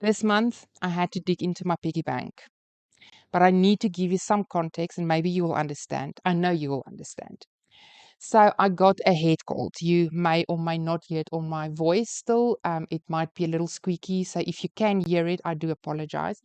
This month, I had to dig into my piggy bank, but I need to give you some context and maybe you will understand. I know you will understand. So I got a head cold. You may or may not hear it on my voice still. It might be a little squeaky. So if you can hear it, I do apologize.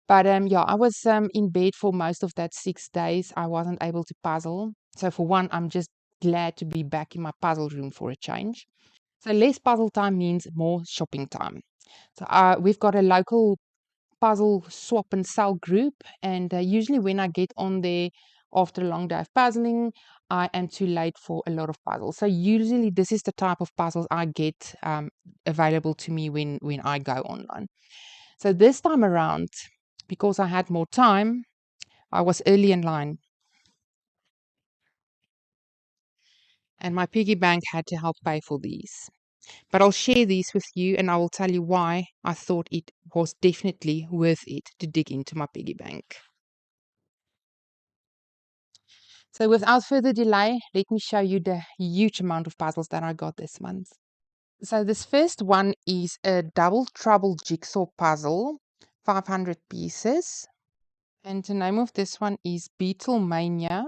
But yeah, I was in bed for most of that 6 days. I wasn't able to puzzle. So for one, I'm just glad to be back in my puzzle room for a change. So less puzzle time means more shopping time. So we've got a local puzzle swap and sell group, and usually when I get on there after a long day of puzzling, I am too late for a lot of puzzles. So usually this is the type of puzzles I get available to me when I go online. So this time around, because I had more time, I was early in line, and my piggy bank had to help pay for these. But I'll share these with you, and I will tell you why I thought it was definitely worth it to dig into my piggy bank. So without further delay, let me show you the huge amount of puzzles that I got this month. So this first one is a Double Trouble Jigsaw Puzzle, 500 pieces. And the name of this one is Beetle Mania.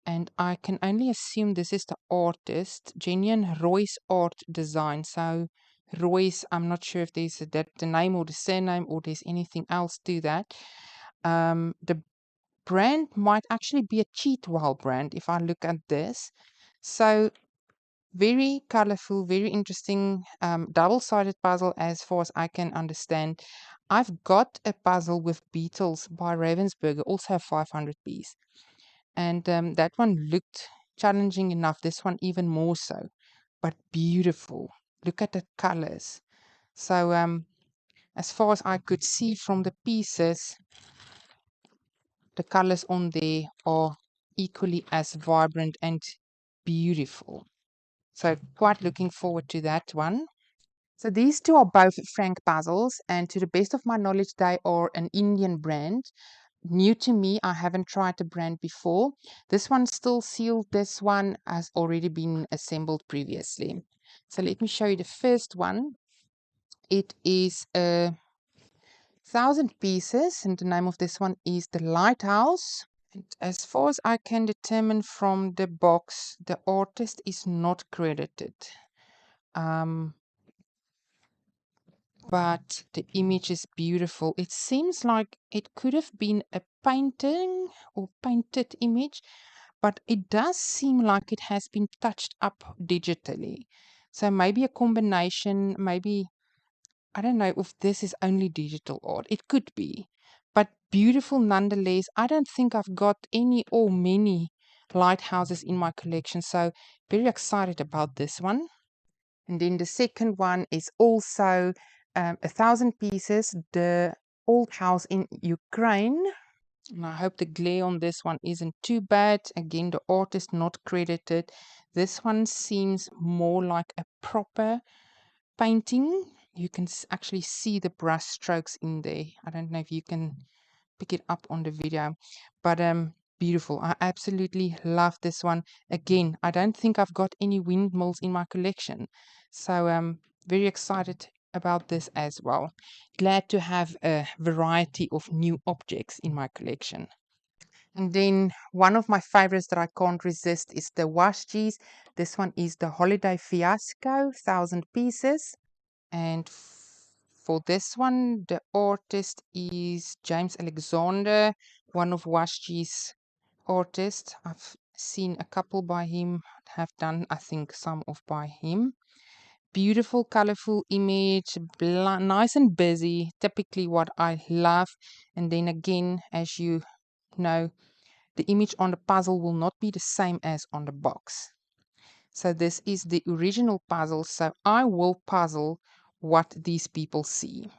And I can only assume this is the artist, genuine Roy's art design. So Roy's, I'm not sure if there's the name or the surname or there's anything else to that. The brand might actually be a Cheatwell brand if I look at this. So very colorful, very interesting, double-sided puzzle as far as I can understand. I've got a puzzle with Beetles by Ravensburg, also a 500 piece. And that one looked challenging enough. This one even more so, but beautiful. Look at the colors. So as far as I could see from the pieces, the colors on there are equally as vibrant and beautiful. So quite looking forward to that one. So these two are both Frank puzzles, and to the best of my knowledge, they are an Indian brand. New to me, I haven't tried the brand before. This one's still sealed. This one has already been assembled previously. So let me show you the first one. It is a 1,000 pieces, and the name of this one is the Lighthouse. And as far as I can determine from the box, the artist is not credited. But the image is beautiful. It seems like it could have been a painting or painted image, but it does seem like it has been touched up digitally. So maybe a combination, maybe, I don't know if this is only digital art. It could be, but beautiful nonetheless. I don't think I've got any or many lighthouses in my collection, so very excited about this one. And then the second one is also 1,000 pieces, the old house in Ukraine. And I hope the glare on this one isn't too bad. Again, the artist not credited. This one seems more like a proper painting. You can actually see the brush strokes in there. I don't know if you can pick it up on the video, but beautiful. I absolutely love this one. Again, I don't think I've got any windmills in my collection, so very excited about this as well. Glad to have a variety of new objects in my collection. And then one of my favorites that I can't resist is the Washis. This one is the Holiday Fiasco, 1,000 pieces. And for this one, the artist is James Alexander, one of Washi's artists. I've seen a couple by him, have done, I think, some of by him. Beautiful, colorful image, nice and busy, typically what I love. And then again, as you know, the image on the puzzle will not be the same as on the box. So this is the original puzzle. So I will puzzle what these people see.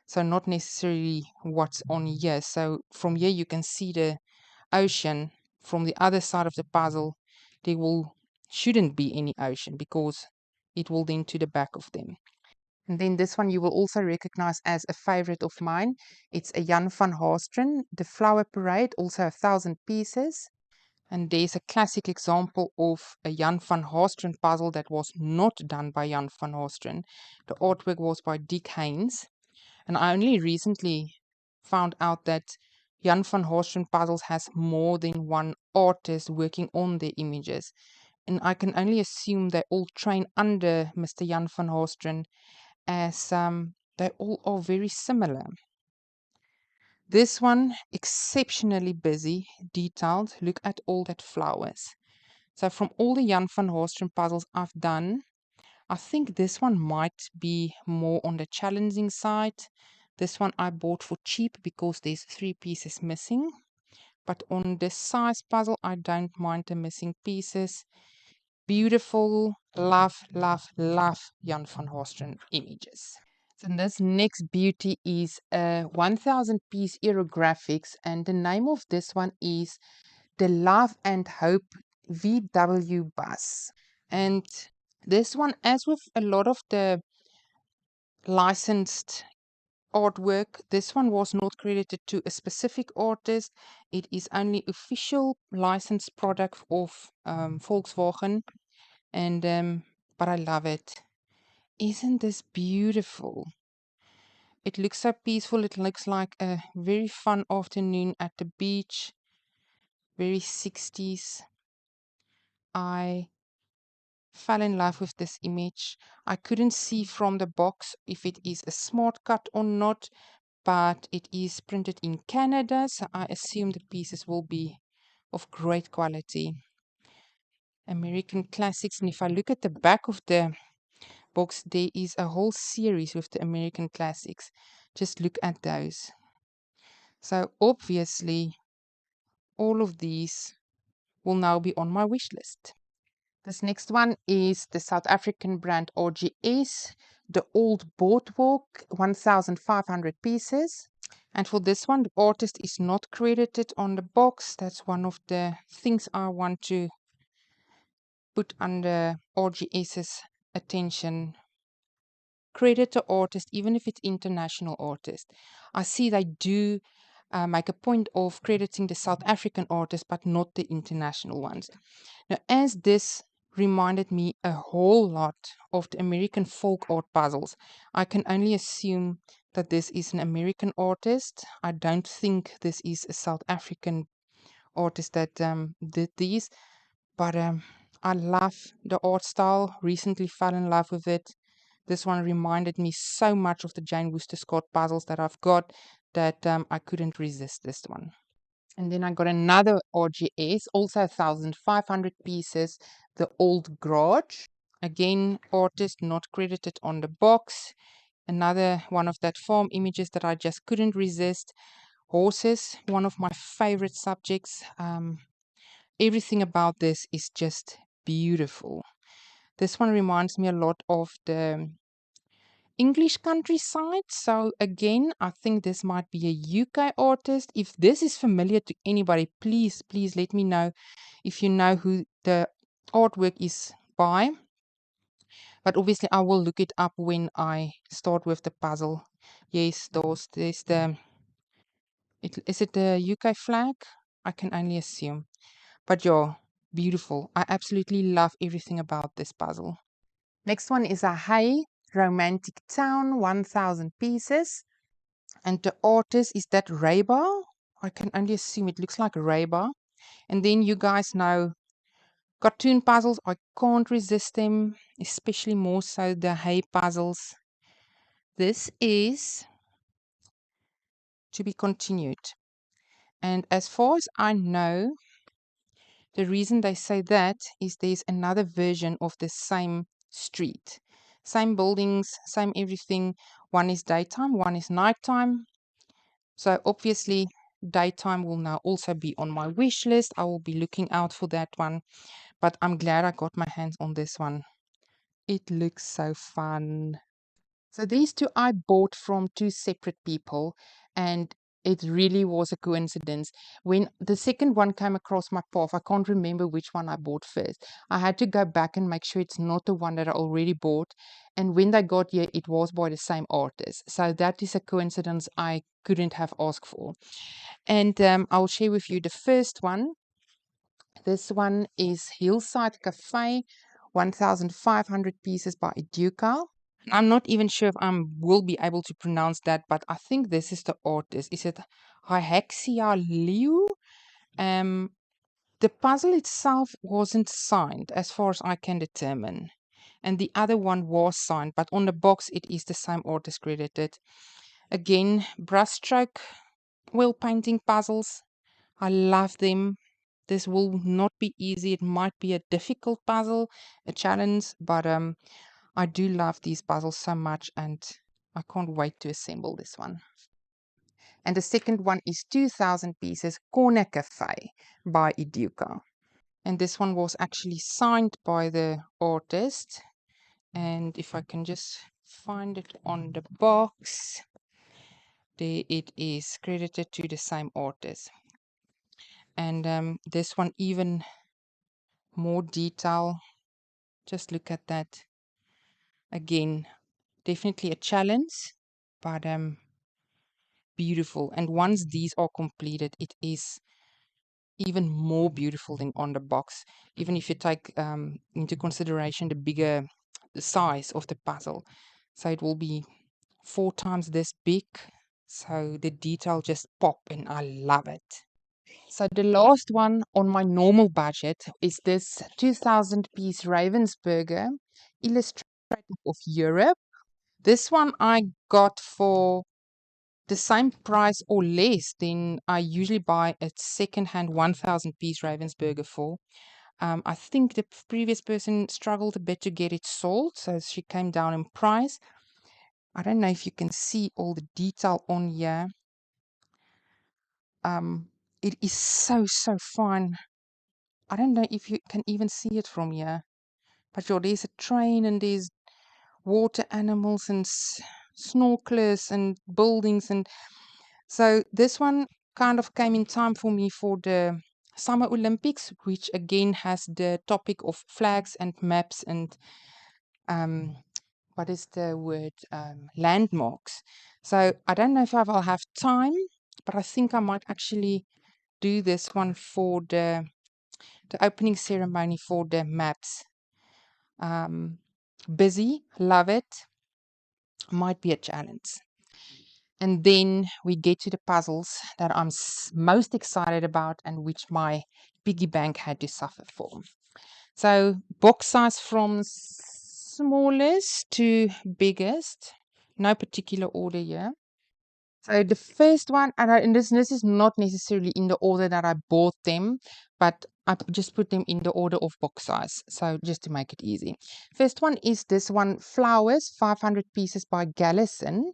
So not necessarily what's on here. So from here you can see the ocean. From the other side of the puzzle, there shouldn't be any ocean because it will then to the back of them. And then this one you will also recognize as a favorite of mine. It's a Jan van Haasteren, the Flower Parade, also 1,000 pieces. And there's a classic example of a Jan van Haasteren puzzle that was not done by Jan van Haasteren. The artwork was by Dick Haynes. And I only recently found out that Jan van Horsten Puzzles has more than one artist working on their images. And I can only assume they all train under Mr. Jan van Horsten, as they all are very similar. This one, exceptionally busy, detailed. Look at all that flowers. So from all the Jan van Horsten puzzles I've done, I think this one might be more on the challenging side. This one I bought for cheap because there's 3 pieces missing. But on this size puzzle, I don't mind the missing pieces. Beautiful, love, love, love Jan van Horsten images. So this next beauty is a 1000 piece aerographics, and the name of this one is the Love and Hope VW bus. And this one, as with a lot of the licensed artwork, this one was not credited to a specific artist. It is only official licensed product of Volkswagen, and but I love it. Isn't this beautiful? It looks so peaceful. It looks like a very fun afternoon at the beach. Very 60s. I fell in love with this image. I couldn't see from the box if it is a smart cut or not, but it is printed in Canada, so I assume the pieces will be of great quality. American classics. And if I look at the back of the box, there is a whole series with the American classics. Just look at those. So obviously, all of these will now be on my wish list. This next one is the South African brand RGS, the old Boardwalk, 1,500 pieces. And for this one, the artist is not credited on the box. That's one of the things I want to put under RGS's attention. Credit the artist, even if it's international artist. I see they do make a point of crediting the South African artists, but not the international ones. Now, as this reminded me a whole lot of the American folk art puzzles, I can only assume that this is an American artist. I don't think this is a South African artist that did these, but I love the art style. Recently fell in love with it. This one reminded me so much of the Jane Worcester Scott puzzles that I've got that I couldn't resist this one. And then I got another RGS, also 1,500 pieces, the Old Garage. Again, artist not credited on the box. Another one of that farm images that I just couldn't resist. Horses, one of my favorite subjects. Everything about this is just beautiful. This one reminds me a lot of the English countryside. So again, I think this might be a UK artist. If this is familiar to anybody, please, please let me know if you know who the artwork is by. But obviously, I will look it up when I start with the puzzle. Yes, there's the. Is it the UK flag? I can only assume. But yeah, beautiful. I absolutely love everything about this puzzle. Next one is a Hay Romantic Town, 1,000 pieces. And the artist is that Raybar. I can only assume it looks like Raybar. And then you guys know cartoon puzzles. I can't resist them, especially more so the Hay puzzles. This is to be continued. And as far as I know, the reason they say that is there's another version of the same street. Same buildings, same everything. One is daytime, one is nighttime. So obviously, daytime will now also be on my wish list. I will be looking out for that one. But I'm glad I got my hands on this one. It looks so fun. So these two I bought from two separate people, and it really was a coincidence. When the second one came across my path, I can't remember which one I bought first. I had to go back and make sure it's not the one that I already bought. And when they got here, it was by the same artist. So that is a coincidence I couldn't have asked for. And I'll share with you the first one. This one is Hillside Cafe, 1,500 pieces by Ducal. I'm not even sure if I will be able to pronounce that, but I think this is the artist. Is it Hyhexia Liu? Um, the puzzle itself wasn't signed, as far as I can determine. And the other one was signed, but on the box it is the same artist credited. Again, brushstroke oil painting puzzles. I love them. This will not be easy. It might be a difficult puzzle, a challenge, but I do love these puzzles so much and I can't wait to assemble this one. And the second one is 2000 pieces Corner Cafe by Iduka. And this one was actually signed by the artist. And if I can just find it on the box, there it is credited to the same artist. And this one even more detail. Just look at that. Again, definitely a challenge, but beautiful. And once these are completed, it is even more beautiful than on the box. Even if you take into consideration the bigger size of the puzzle. So it will be 4 times this big. So the detail just pop and I love it. So the last one on my normal budget is this 2000 piece Ravensburger illustrated of Europe. This one I got for the same price or less than I usually buy a second-hand 1000 piece Ravensburger for. I think the previous person struggled a bit to get it sold, so she came down in price. I don't know if you can see all the detail on here. It is so fine. I don't know if you can even see it from here, but there's a train and there's water animals and snorkelers and buildings, and so this one kind of came in time for me for the Summer Olympics, which again has the topic of flags and maps and um, what is the word, landmarks. So I don't know if I will have time, but I think I might actually do this one for the opening ceremony for the maps. Busy, love it, might be a challenge. And then we get to the puzzles that I'm most excited about and which my piggy bank had to suffer for. So box size from smallest to biggest, no particular order here. So the first one, and this is not necessarily in the order that I bought them, but I just put them in the order of box size, so just to make it easy. First one is this one, Flowers, 500 pieces by Gallison.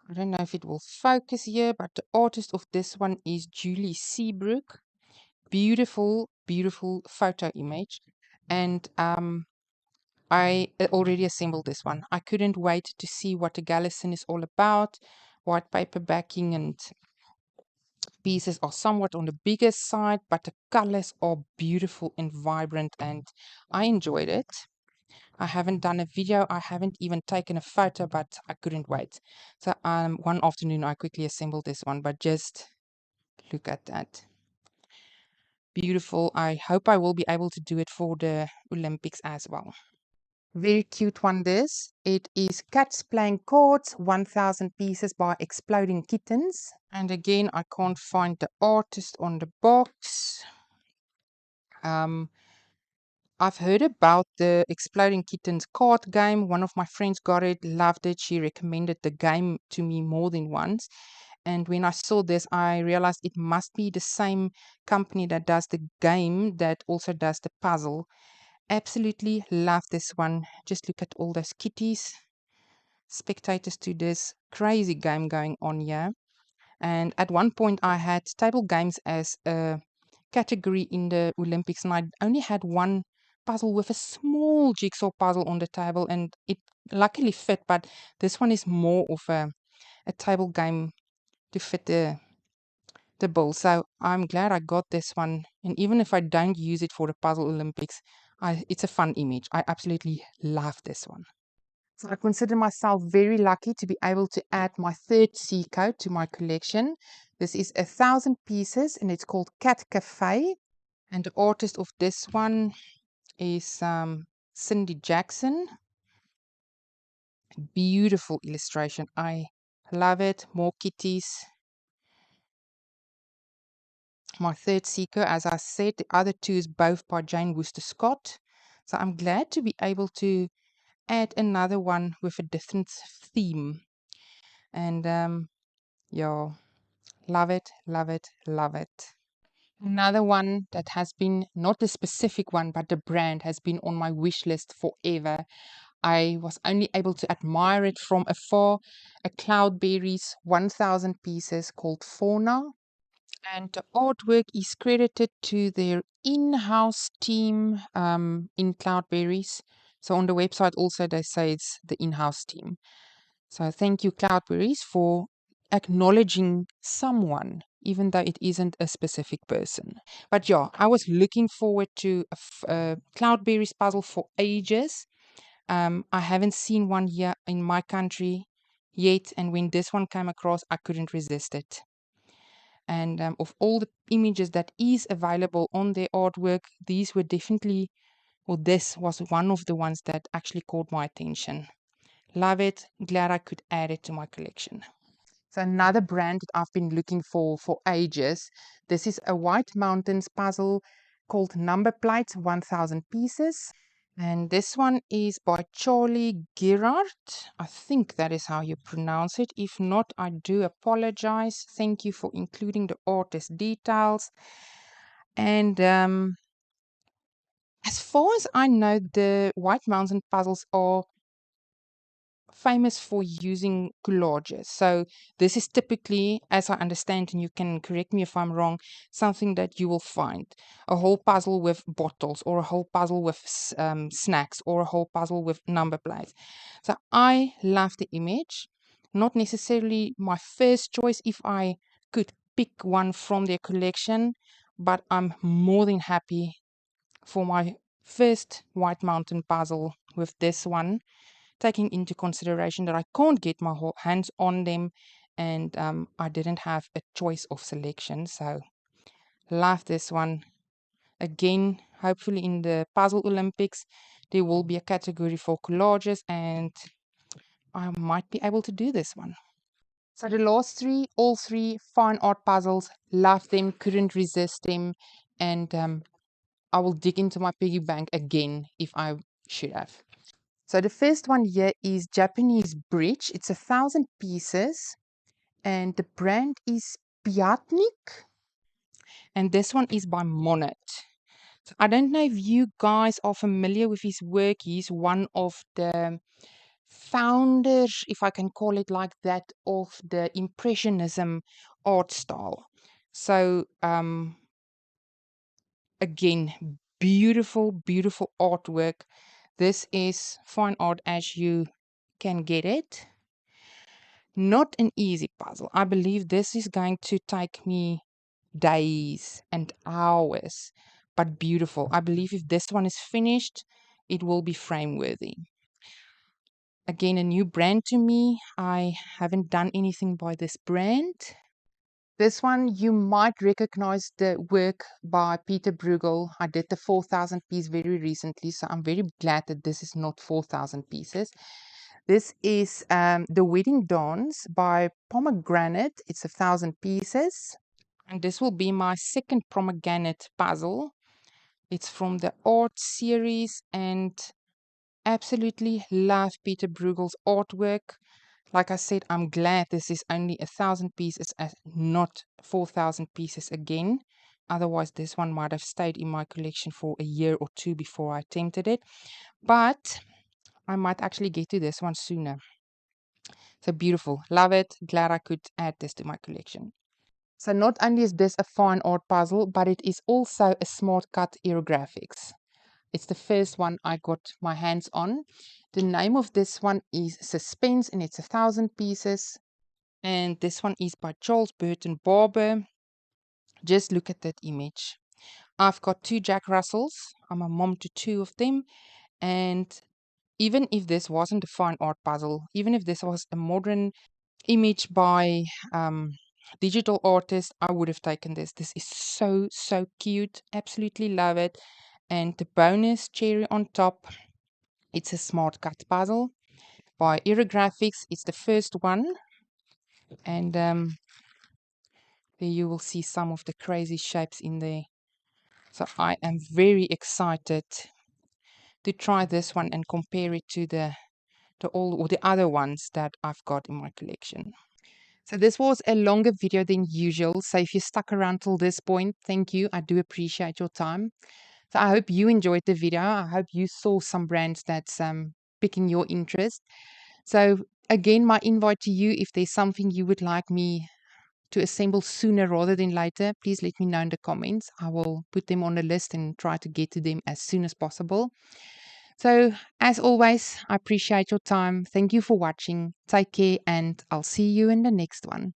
I don't know if it will focus here, but the artist of this one is Julie Seabrook. Beautiful, beautiful photo image. And I already assembled this one. I couldn't wait to see what the Gallison is all about. White paper backing and pieces are somewhat on the bigger side, but the colors are beautiful and vibrant, and I enjoyed it. I haven't done a video, I haven't even taken a photo, but I couldn't wait. So one afternoon I quickly assembled this one, but just look at that. Beautiful. I hope I will be able to do it for the Olympics as well. Very cute one this. It is Cats Playing Cards, 1000 pieces by Exploding Kittens. And again, I can't find the artist on the box. I've heard about the Exploding Kittens card game. One of my friends got it, loved it. She recommended the game to me more than once. And when I saw this, I realized it must be the same company that does the game that also does the puzzle. Absolutely love this one. Just look at all those kitties, spectators to this crazy game going on here. And at one point, I had table games as a category in the Olympics, and I only had one puzzle with a small jigsaw puzzle on the table, and it luckily fit. But this one is more of a table game to fit the bill. So I'm glad I got this one. And even if I don't use it for the Puzzle Olympics, it's a fun image. I absolutely love this one. So I consider myself very lucky to be able to add my third C code to my collection. This is 1000 pieces and it's called Cat Cafe. And the artist of this one is Cindy Jackson. Beautiful illustration. I love it. More kitties. My third seeker, as I said, the other two is both by Jane Worcester Scott. So I'm glad to be able to add another one with a different theme. And yeah, love it, love it, love it. Another one that has been, not a specific one, but the brand has been on my wish list forever. I was only able to admire it from afar. A Cloudberries 1000 pieces called Fauna. And the artwork is credited to their in-house team in Cloudberries. So on the website also they say it's the in-house team. So thank you, Cloudberries, for acknowledging someone, even though it isn't a specific person. But yeah, I was looking forward to a Cloudberries puzzle for ages. I haven't seen one here in my country yet, and when this one came across, I couldn't resist it. And of all the images that is available on their artwork, these were definitely, or this was one of the ones that actually caught my attention. Love it. Glad I could add it to my collection. So another brand that I've been looking for ages. This is a White Mountains puzzle called Number Plates 1000 pieces. And this one is by Charlie Girard. I think that is how you pronounce it. If not, I do apologize. Thank you for including the artist details. And as far as I know, the White Mountain puzzles are famous for using collages. So this is typically, as I understand, and you can correct me if I'm wrong, something that you will find. A whole puzzle with bottles, or a whole puzzle with snacks, or a whole puzzle with number plates. So I love the image. Not necessarily my first choice if I could pick one from their collection, but I'm more than happy for my first White Mountain puzzle with this one, taking into consideration that I can't get my hands on them, and I didn't have a choice of selection. So love this one. Again, hopefully in the Puzzle Olympics, there will be a category for collages, and I might be able to do this one. So the last three, all three fine art puzzles, love them, couldn't resist them, and I will dig into my piggy bank again if I should have. So the first one here is Japanese bridge. It's 1000 pieces, and the brand is Piatnik, and this one is by Monet. So I don't know if you guys are familiar with his work. He's one of the founders, if I can call it like that, of the Impressionism art style. So again, beautiful, beautiful artwork. This is fine art as you can get it. Not an easy puzzle. I believe this is going to take me days and hours, but beautiful. I believe if this one is finished, it will be frame worthy. Again, a new brand to me. I haven't done anything by this brand. This one, you might recognize the work by Peter Bruegel. I did the 4000 piece very recently, so I'm very glad that this is not 4000 pieces. This is The Wedding Dance by Pomegranate. It's 1000 pieces. And this will be my second Pomegranate puzzle. It's from the art series, and absolutely love Peter Bruegel's artwork. Like I said, I'm glad this is only 1000 pieces and not 4000 pieces again. Otherwise, this one might have stayed in my collection for a year or two before I attempted it. But I might actually get to this one sooner. So beautiful. Love it. Glad I could add this to my collection. So not only is this a fine art puzzle, but it is also a smart cut aerographics. It's the first one I got my hands on. The name of this one is Suspense, and it's 1000 pieces. And this one is by Charles Burton Barber. Just look at that image. I've got two Jack Russells. I'm a mom to two of them. And even if this wasn't a fine art puzzle, even if this was a modern image by digital artist, I would have taken this. This is so, so cute. Absolutely love it. And the bonus cherry on top, it's a smart cut puzzle by Aerographics. It's the first one, and there you will see some of the crazy shapes in there. So I am very excited to try this one and compare it to the other ones that I've got in my collection. So this was a longer video than usual. So if you stuck around till this point, thank you. I do appreciate your time. So I hope you enjoyed the video. I hope you saw some brands that's picking your interest. So again, my invite to you, if there's something you would like me to assemble sooner rather than later, please let me know in the comments. I will put them on the list and try to get to them as soon as possible. So as always, I appreciate your time. Thank you for watching. Take care, and I'll see you in the next one.